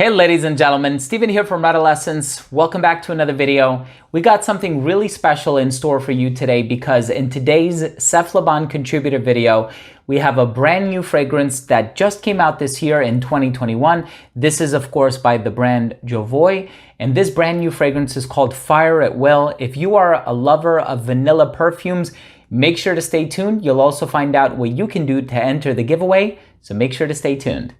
Hey ladies and gentlemen, Steven here from Redolessence. Welcome back to another video. We got something really special in store for you today because in today's cafleurebon contributor video, we have a brand new fragrance that just came out this year in 2021. This is of course by the brand Jovoy, and this brand new fragrance is called Fire at Will. If you are a lover of vanilla perfumes, make sure to stay tuned. You'll also find out what you can do to enter the giveaway, so make sure to stay tuned.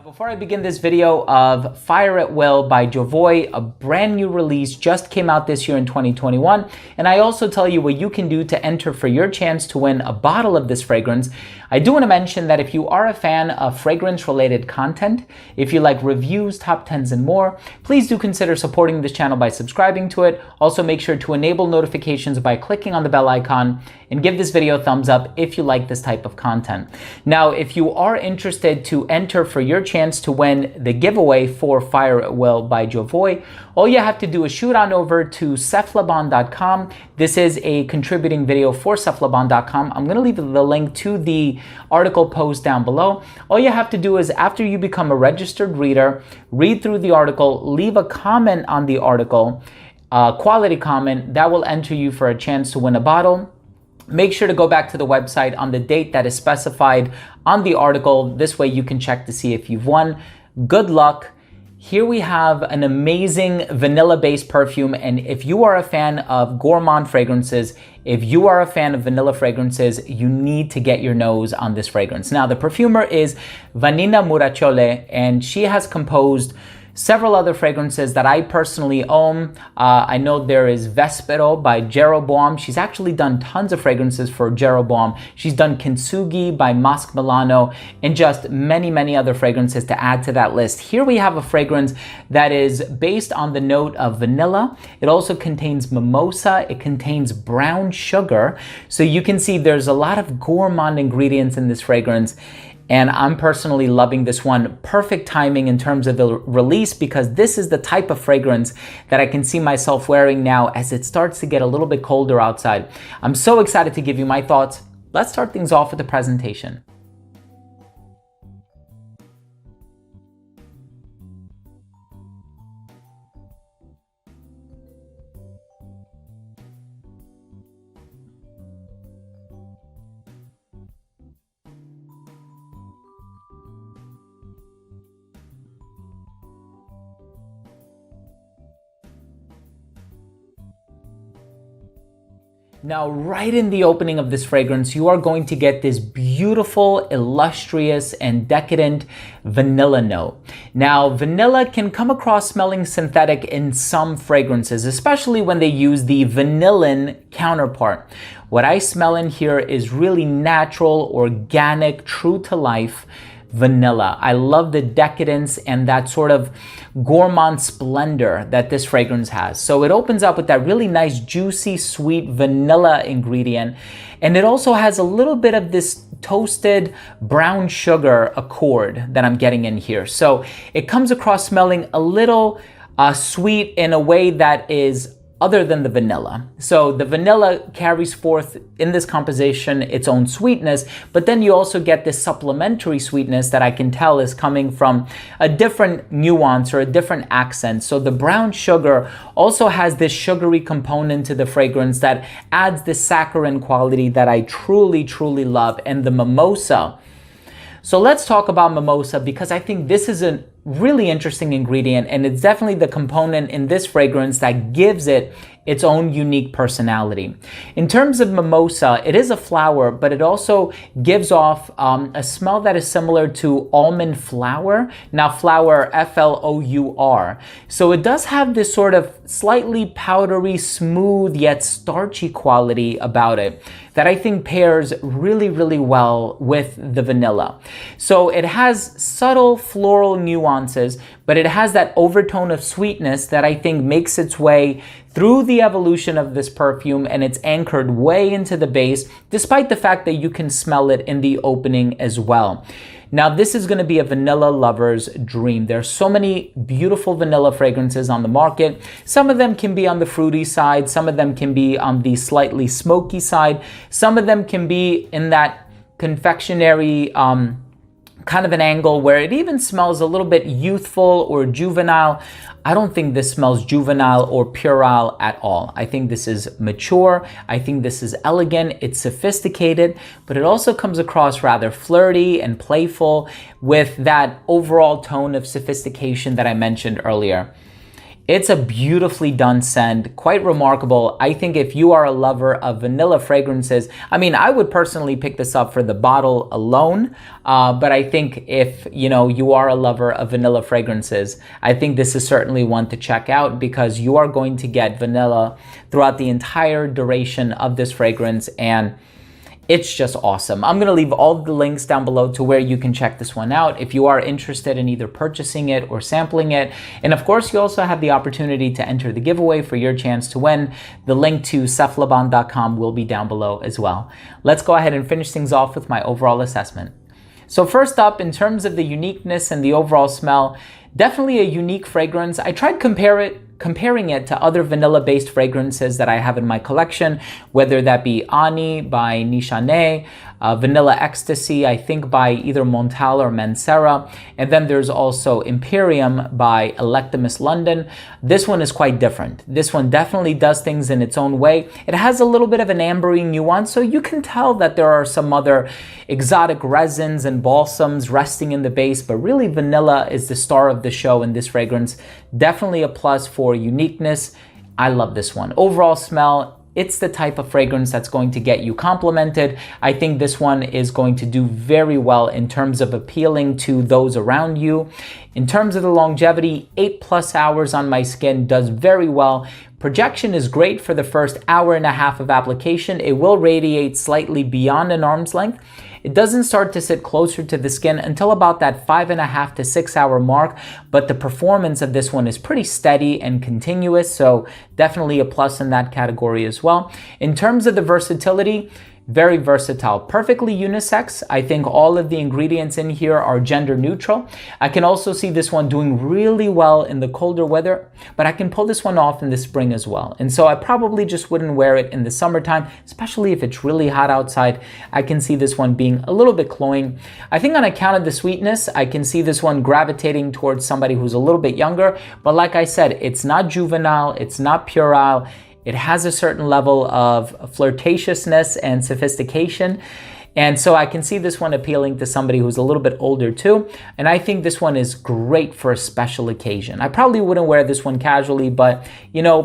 Before I begin this video of Fire at Will by Jovoy, a brand new release just came out this year in 2021, and I also tell you what you can do to enter for your chance to win a bottle of this fragrance. I do want to mention that if you are a fan of fragrance-related content, if you like reviews, top 10s, and more, please do consider supporting this channel by subscribing to it. Also, make sure to enable notifications by clicking on the bell icon and give this video a thumbs up if you like this type of content. Now, if you are interested to enter for your chance to win the giveaway for Fire at Will by Jovoy, all you have to do is shoot on over to cafleurebon.com. This is a contributing video for cafleurebon.com. I'm going to leave the link to the article post down below. All you have to do is, after you become a registered reader, read through the article, leave a comment on the article, quality comment, that will enter you for a chance to win a bottle. Make sure to go back to the website on the date that is specified on the article. This way you can check to see if you've won. Good luck. Here we have an amazing vanilla-based perfume, and if you are a fan of Gourmand fragrances, if you are a fan of vanilla fragrances, you need to get your nose on this fragrance. Now, the perfumer is Vanina Murachole, and she has composed several other fragrances that I personally own. I know there is Vespero by Jeroboam. She's actually done tons of fragrances for Jeroboam. She's done Kintsugi by Masque Milano, and just many, many other fragrances to add to that list. Here we have a fragrance that is based on the note of vanilla. It also contains mimosa. It contains brown sugar. So you can see there's a lot of gourmand ingredients in this fragrance. And I'm personally loving this one. Perfect timing in terms of the release, because this is the type of fragrance that I can see myself wearing now as it starts to get a little bit colder outside. I'm so excited to give you my thoughts. Let's start things off with the presentation. Now, right in the opening of this fragrance, you are going to get this beautiful, illustrious, and decadent vanilla note. Now, vanilla can come across smelling synthetic in some fragrances, especially when they use the vanillin counterpart. What I smell in here is really natural, organic, true to life vanilla. I love the decadence and that sort of gourmand splendor that this fragrance has. So it opens up with that really nice, juicy, sweet vanilla ingredient. And it also has a little bit of this toasted brown sugar accord that I'm getting in here. So it comes across smelling a little sweet in a way that is other than the vanilla. So the vanilla carries forth in this composition its own sweetness, but then you also get this supplementary sweetness that I can tell is coming from a different nuance or a different accent. So the brown sugar also has this sugary component to the fragrance that adds this saccharine quality that I truly, truly love. And the mimosa. So let's talk about mimosa, because I think this is a really interesting ingredient, and it's definitely the component in this fragrance that gives it its own unique personality. In terms of mimosa, it is a flower, but it also gives off a smell that is similar to almond flour. Now, flour, F-L-O-U-R. So it does have this sort of slightly powdery, smooth, yet starchy quality about it that I think pairs really, really well with the vanilla. So it has subtle floral nuances, but it has that overtone of sweetness that I think makes its way through the evolution of this perfume, and it's anchored way into the base, despite the fact that you can smell it in the opening as well. Now, this is going to be a vanilla lover's dream. There are so many beautiful vanilla fragrances on the market. Some of them can be on the fruity side. Some of them can be on the slightly smoky side. Some of them can be in that confectionery kind of an angle where it even smells a little bit youthful or juvenile. I don't think this smells juvenile or puerile at all. I think this is mature. I think this is elegant. It's sophisticated, but it also comes across rather flirty and playful with that overall tone of sophistication that I mentioned earlier. It's a beautifully done scent, quite remarkable. I think if you are a lover of vanilla fragrances, I mean, I would personally pick this up for the bottle alone, but I think if you are a lover of vanilla fragrances, I think this is certainly one to check out because you are going to get vanilla throughout the entire duration of this fragrance, and it's just awesome. I'm gonna leave all the links down below to where you can check this one out if you are interested in either purchasing it or sampling it. And of course, you also have the opportunity to enter the giveaway for your chance to win. The link to cafleurebon.com will be down below as well. Let's go ahead and finish things off with my overall assessment. So first up, in terms of the uniqueness and the overall smell, definitely a unique fragrance. I tried comparing it to other vanilla-based fragrances that I have in my collection, whether that be Ani by Nishane, Vanilla Ecstasy, I think by either Montal or Mancera, and then there's also Imperium by Electimus London. This one is quite different. This one definitely does things in its own way. It has a little bit of an ambery nuance, so you can tell that there are some other exotic resins and balsams resting in the base, but really vanilla is the star of the show in this fragrance. Definitely a plus for uniqueness. I love this one. Overall smell, it's the type of fragrance that's going to get you complimented. I think this one is going to do very well in terms of appealing to those around you. In terms of the longevity, 8+ hours on my skin does very well. Projection is great for the first hour and a half of application. It will radiate slightly beyond an arm's length. It doesn't start to sit closer to the skin until about that 5.5 to 6 hour mark, but the performance of this one is pretty steady and continuous, so definitely a plus in that category as well. In terms of the versatility, very versatile, perfectly unisex. I think all of the ingredients in here are gender neutral. I can also see this one doing really well in the colder weather, but I can pull this one off in the spring as well. And so I probably just wouldn't wear it in the summertime, especially if it's really hot outside. I can see this one being a little bit cloying. I think on account of the sweetness, I can see this one gravitating towards somebody who's a little bit younger, but like I said, it's not juvenile, it's not puerile. It has a certain level of flirtatiousness and sophistication. And so I can see this one appealing to somebody who's a little bit older too. And I think this one is great for a special occasion. I probably wouldn't wear this one casually, but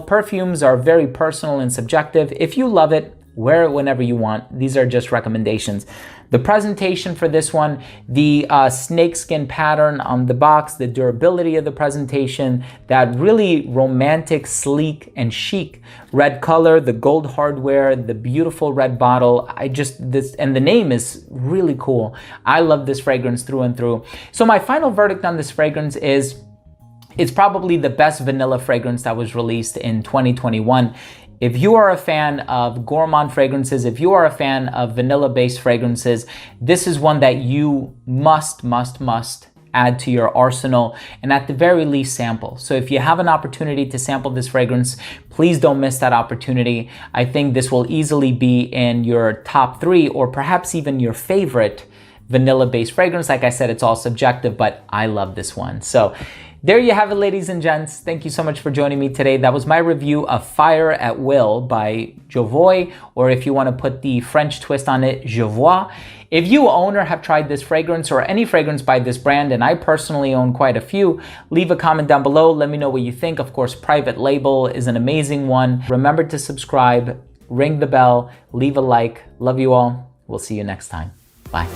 perfumes are very personal and subjective. If you love it, wear it whenever you want. These are just recommendations. The presentation for this one, the snakeskin pattern on the box, the durability of the presentation, that really romantic, sleek, and chic red color, the gold hardware, the beautiful red bottle. And the name is really cool. I love this fragrance through and through. So my final verdict on this fragrance is it's probably the best vanilla fragrance that was released in 2021. If you are a fan of gourmand fragrances, if you are a fan of vanilla-based fragrances, this is one that you must add to your arsenal, and at the very least sample. So if you have an opportunity to sample this fragrance, please don't miss that opportunity. I think this will easily be in your top 3 or perhaps even your favorite vanilla-based fragrance. Like I said, it's all subjective, but I love this one. So there you have it, ladies and gents. Thank you so much for joining me today. That was my review of Fire at Will by Jovoy, or if you want to put the French twist on it, Jovoy. If you own or have tried this fragrance or any fragrance by this brand, and I personally own quite a few, leave a comment down below. Let me know what you think. Of course, Private Label is an amazing one. Remember to subscribe, ring the bell, leave a like. Love you all. We'll see you next time. Bye.